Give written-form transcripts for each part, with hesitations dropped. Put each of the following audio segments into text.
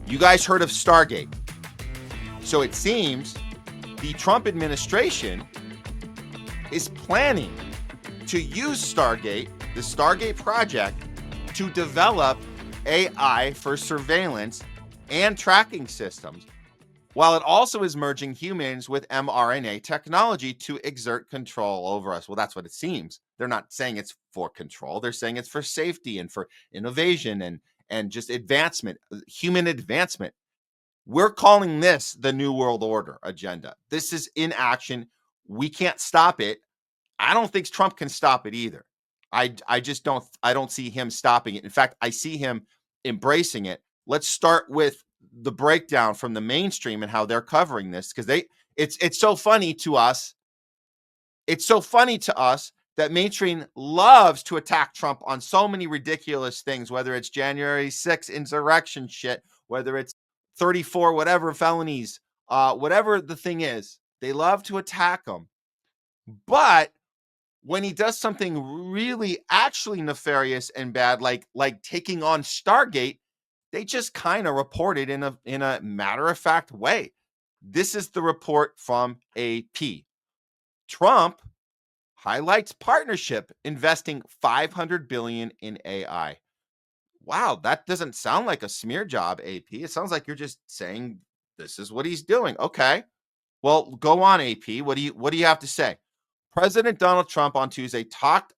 You guys heard of Stargate. So it seems the Trump administration is planning to use Stargate, the Stargate Project, to develop AI for surveillance and tracking systems, while it also is merging humans with mRNA technology to exert control over us. Well, that's what it seems. They're not saying it's for control. They're saying it's for safety and for innovation and just advancement, human advancement. We're calling this the New World Order agenda. This is in action. We can't stop it. I don't think Trump can stop it either. I just don't see him stopping it. In fact, I see him embracing it. Let's start with the breakdown from the mainstream and how they're covering this, because it's so funny to us. It's so funny to us that mainstream loves to attack Trump on so many ridiculous things, whether it's January 6th insurrection shit, whether it's 34 whatever felonies, whatever the thing is, they love to attack him. But when he does something really actually nefarious and bad, like taking on Stargate, they just kind of report it in a matter-of-fact way. This is the report from AP. Trump highlights partnership investing $500 billion in AI. Wow, that doesn't sound like a smear job, AP. It sounds like you're just saying this is what he's doing. Okay. Well, go on, AP. What do you have to say? President Donald Trump on Tuesday talked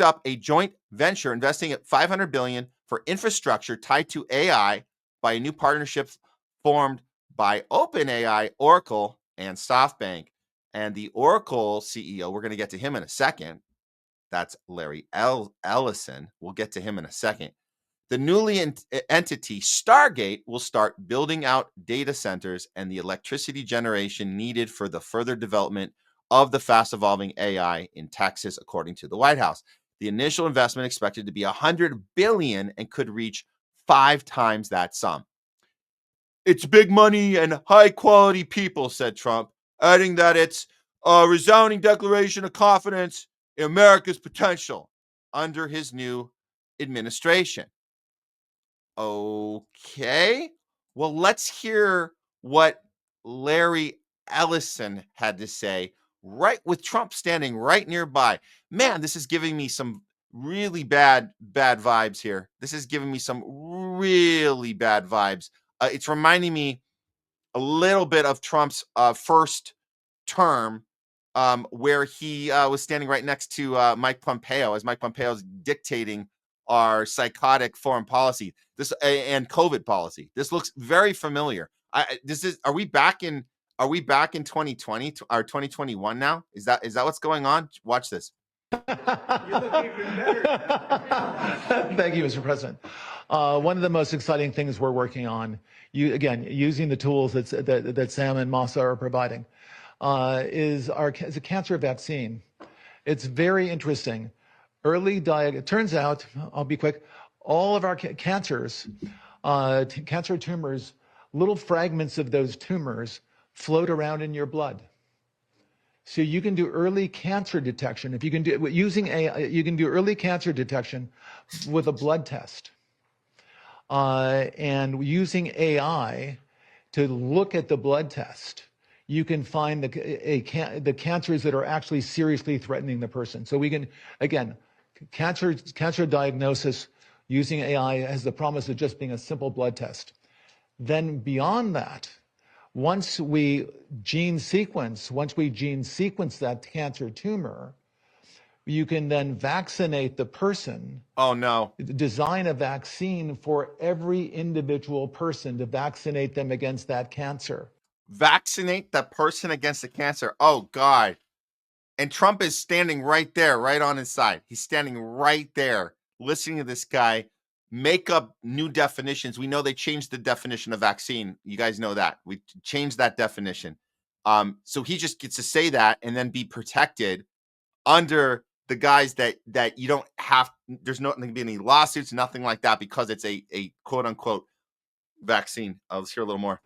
up a joint venture investing at $500 billion for infrastructure tied to AI by a new partnership formed by OpenAI, Oracle, and SoftBank. And the Oracle CEO, we're going to get to him in a second. That's Larry Ellison. We'll get to him in a second. The newly entity Stargate will start building out data centers and the electricity generation needed for the further development of the fast-evolving AI in Texas, according to the White House. The initial investment expected to be $100 billion and could reach 5 times that sum. It's big money and high-quality people, said Trump, adding that it's a resounding declaration of confidence in America's potential under his new administration. Okay. Well, let's hear what Larry Ellison had to say, right with Trump standing right nearby. Man, this is giving me some really bad vibes here. This is giving me some really bad vibes. It's reminding me a little bit of Trump's first term, where he was standing right next to Mike Pompeo as Mike Pompeo is dictating our psychotic foreign policy, this and COVID policy. This looks very familiar. Are we back in 2020 or 2021 now? Is that what's going on? Watch this. You look even better. Thank you, Mr. President. One of the most exciting things we're working on, using the tools that Sam and Masa are providing, is a cancer vaccine. It's very interesting. It turns out, I'll be quick, all of our cancers, cancer tumors, little fragments of those tumors float around in your blood. So you can do early cancer detection. If you can do using AI, you can do early cancer detection with a blood test. And using AI to look at the blood test, you can find the cancers that are actually seriously threatening the person. So we can, again, cancer diagnosis using AI has the promise of just being a simple blood test. Then beyond that, once we gene sequence that cancer tumor, you can then vaccinate the person. Oh, no. Design a vaccine for every individual person to vaccinate them against that cancer. Vaccinate the person against the cancer. Oh, God. And Trump is standing right there, right on his side. He's standing right there, listening to this guy make up new definitions. We know they changed the definition of vaccine. You guys know that. We changed that definition. So he just gets to say that and then be protected under the guise that you don't have, there's not going to be any lawsuits, nothing like that, because it's a quote unquote vaccine. Let's hear a little more.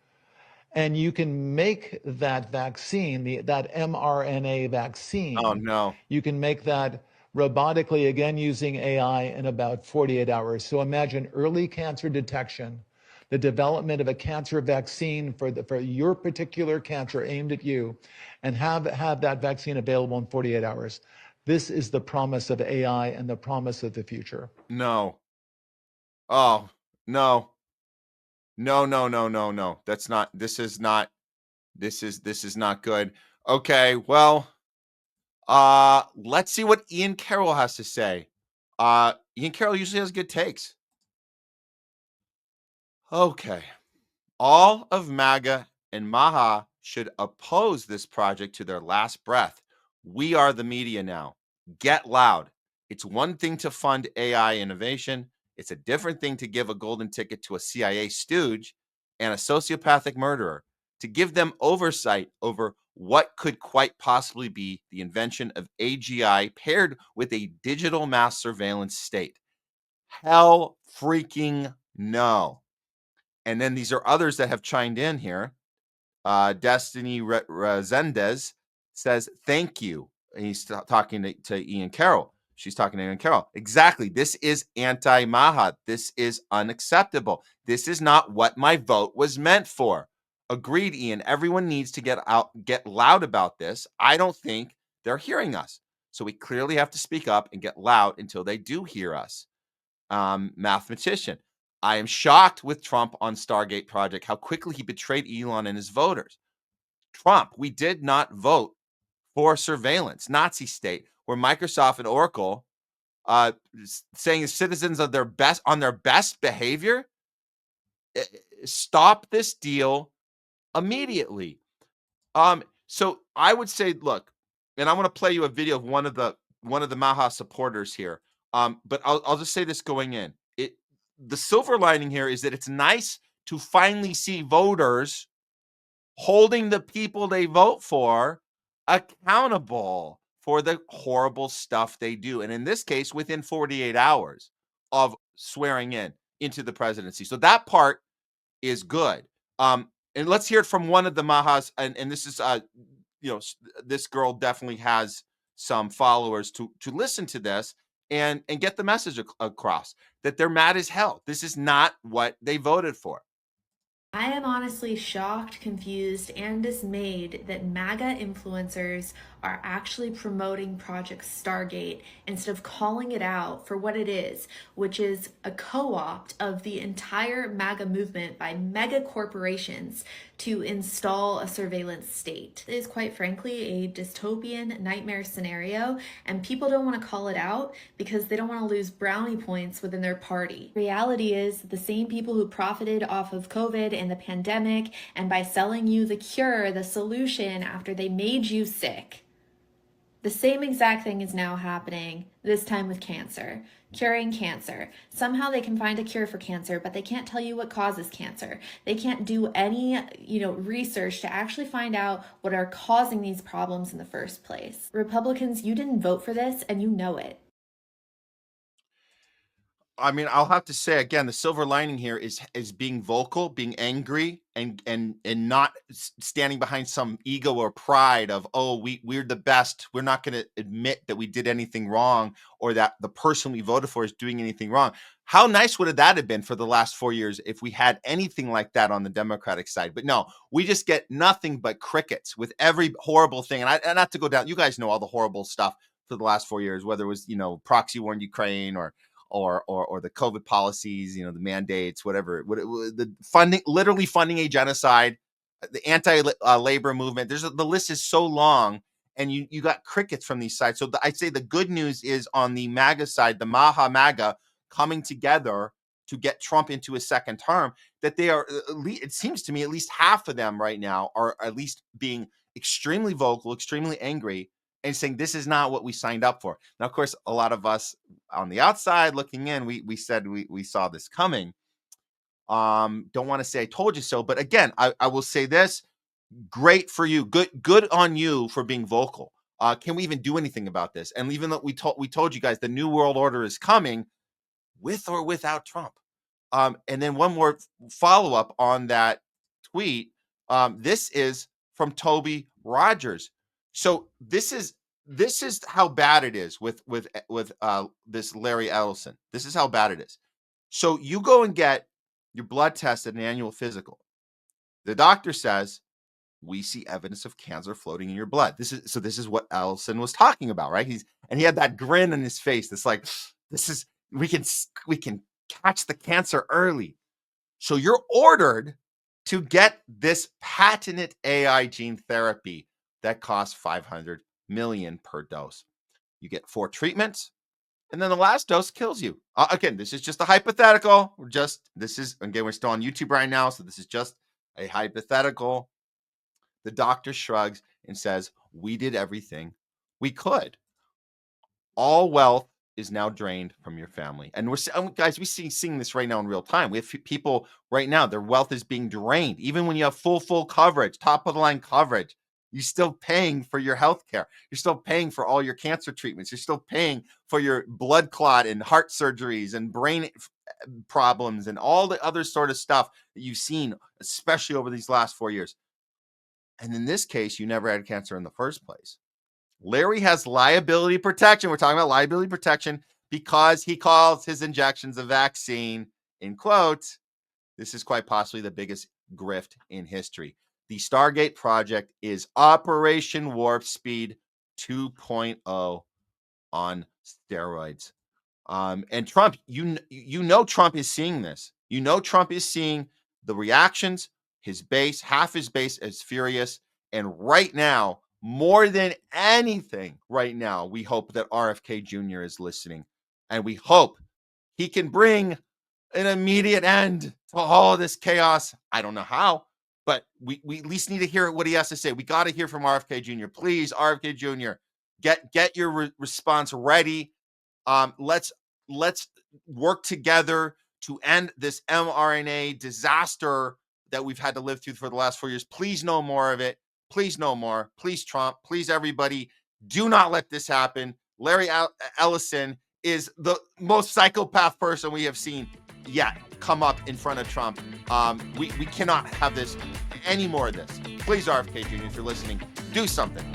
And you can make that vaccine, that mRNA vaccine. Oh, no. You can make that robotically, again, using AI in about 48 hours. So imagine early cancer detection the development of a cancer vaccine for your particular cancer aimed at you, and have that vaccine available in 48 hours. This is the promise of AI and the promise of the future. No. Oh, no. No, no, no, no, no. This is not good. Okay, well, let's see what Ian Carroll has to say. Ian Carroll usually has good takes. Okay. All of MAGA and Maha should oppose this project to their last breath. We are the media now. Get loud. It's one thing to fund AI innovation. It's a different thing to give a golden ticket to a CIA stooge and a sociopathic murderer, to give them oversight over what could quite possibly be the invention of AGI paired with a digital mass surveillance state. Hell freaking no. And then these are others that have chimed in here. Destiny Resendez says, thank you. And he's talking to Ian Carroll. She's talking to Ian Carroll. Exactly. This is anti-Maha. This is unacceptable. This is not what my vote was meant for. Agreed, Ian. Everyone needs to get loud about this. I don't think they're hearing us. So we clearly have to speak up and get loud until they do hear us. Mathematician. I am shocked with Trump on Stargate Project, how quickly he betrayed Elon and his voters. Trump, we did not vote for surveillance, Nazi state, where Microsoft and Oracle saying citizens of their best on their best behavior. Stop this deal immediately. So I would say, look, and I want to play you a video of one of the Maha supporters here. But I'll just say this going in. The silver lining here is that it's nice to finally see voters holding the people they vote for accountable for the horrible stuff they do. And in this case, within 48 hours of swearing in into the presidency. So that part is good. And let's hear it from one of the Mahas. And this is, this girl definitely has some followers to listen to this and get the message across that they're mad as hell. This is not what they voted for. I am honestly shocked, confused, and dismayed that MAGA influencers are actually promoting Project Stargate instead of calling it out for what it is, which is a co-opt of the entire MAGA movement by mega corporations to install a surveillance state. It is quite frankly a dystopian nightmare scenario, and people don't want to call it out because they don't want to lose brownie points within their party. Reality is the same people who profited off of COVID and the pandemic and by selling you the cure, the solution after they made you sick. The same exact thing is now happening, this time with cancer. Curing cancer. Somehow they can find a cure for cancer, but they can't tell you what causes cancer. They can't do any, research to actually find out what are causing these problems in the first place. Republicans, you didn't vote for this and you know it. I mean, I'll have to say again, the silver lining here is being vocal, being angry, and not standing behind some ego or pride of, oh, we're the best. We're not going to admit that we did anything wrong or that the person we voted for is doing anything wrong. How nice would that have been for the last 4 years if we had anything like that on the Democratic side? But no, we just get nothing but crickets with every horrible thing. And not to go down, you guys know all the horrible stuff for the last 4 years, whether it was, proxy war in Ukraine or the COVID policies, the mandates, whatever, the funding, literally funding a genocide, the anti-labor movement. The list is so long, and you got crickets from these sides. So I'd say the good news is on the MAGA side, the Maha MAGA coming together to get Trump into a second term, that they are, it seems to me, at least half of them right now are at least being extremely vocal, extremely angry, and saying this is not what we signed up for. Now, of course, a lot of us on the outside looking in, we said we saw this coming. Don't want to say I told you so, but again, I will say this: great for you, good on you for being vocal. Can we even do anything about this? And even though we told you guys the new world order is coming, with or without Trump. And then one more follow up on that tweet. This is from Toby Rogers. So this is how bad it is with this Larry Ellison. This is how bad it is. So you go and get your blood test at an annual physical. The doctor says, we see evidence of cancer floating in your blood. This is what Ellison was talking about, right? He had that grin on his face. That's like, we can catch the cancer early. So you're ordered to get this patented AI gene therapy that costs $500 million per dose. You get 4 treatments, and then the last dose kills you. Again, this is just a hypothetical. We're still on YouTube right now, so this is just a hypothetical. The doctor shrugs and says, we did everything we could. All wealth is now drained from your family. And we're seeing this right now in real time. We have people right now, their wealth is being drained. Even when you have full coverage, top of the line coverage, you're still paying for your health care. You're still paying for all your cancer treatments. You're still paying for your blood clot and heart surgeries and brain problems and all the other sort of stuff that you've seen, especially over these last 4 years. And in this case, you never had cancer in the first place. Larry has liability protection. We're talking about liability protection because he calls his injections a vaccine, in quotes. This is quite possibly the biggest grift in history. The Stargate Project is Operation Warp Speed 2.0 on steroids. And Trump, you know Trump is seeing this. You know Trump is seeing the reactions. His base, half his base is furious. And right now, more than anything right now, we hope that RFK Jr. is listening. And we hope he can bring an immediate end to all this chaos. I don't know how, but we at least need to hear what he has to say. We got to hear from RFK Jr. Please, RFK Jr., get your response ready. Let's work together to end this mRNA disaster that we've had to live through for the last 4 years. Please no more of it. Please no more. Please Trump. Please everybody. Do not let this happen. Larry Ellison is the most psychopath person we have seen yet come up in front of Trump. We cannot have this, any more of this. Please, RFK Jr., if you're listening, do something.